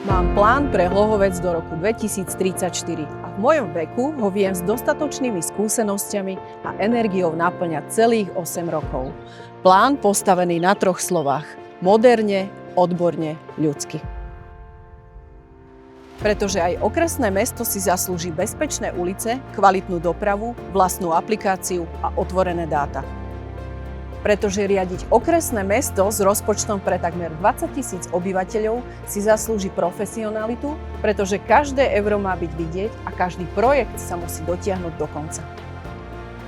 Mám plán pre Hlohovec do roku 2034 a v mojom veku ho viem s dostatočnými skúsenosťami a energiou naplňať celých 8 rokov. Plán postavený na 3 slovách: moderne, odborne, ľudsky. Pretože aj okresné mesto si zaslúži bezpečné ulice, kvalitnú dopravu, vlastnú aplikáciu a otvorené dáta. Pretože riadiť okresné mesto s rozpočtom pre takmer 20 000 obyvateľov si zaslúži profesionalitu, pretože každé euro má byť vidieť a každý projekt sa musí dotiahnuť do konca.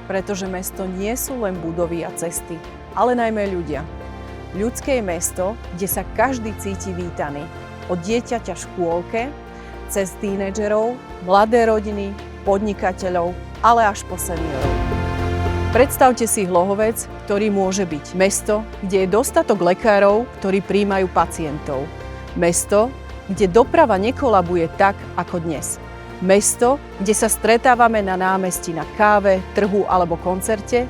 Pretože mesto nie sú len budovy a cesty, ale najmä ľudia. Ľudské mesto, kde sa každý cíti vítaný. Od dieťaťa v škôlke, cez tínedžerov, mladé rodiny, podnikateľov, ale až po seniorov. Predstavte si Hlohovec, ktorý môže byť mesto, kde je dostatok lekárov, ktorí prijímajú pacientov. Mesto, kde doprava nekolabuje tak, ako dnes. Mesto, kde sa stretávame na námestí na káve, trhu alebo koncerte.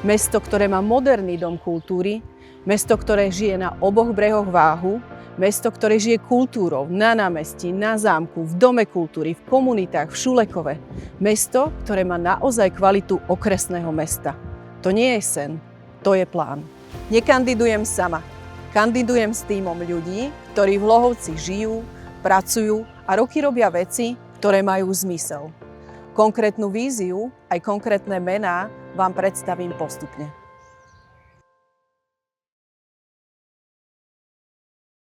Mesto, ktoré má moderný dom kultúry. Mesto, ktoré žije na oboch brehoch Váhu. Mesto, ktoré žije kultúrou na námestí, na zámku, v dome kultúry, v komunitách, v Šulekove. Mesto, ktoré má naozaj kvalitu okresného mesta. To nie je sen, to je plán. Nekandidujem sama. Kandidujem s tímom ľudí, ktorí v Hlohovci žijú, pracujú a roky robia veci, ktoré majú zmysel. Konkrétnu víziu, aj konkrétne mená vám predstavím postupne.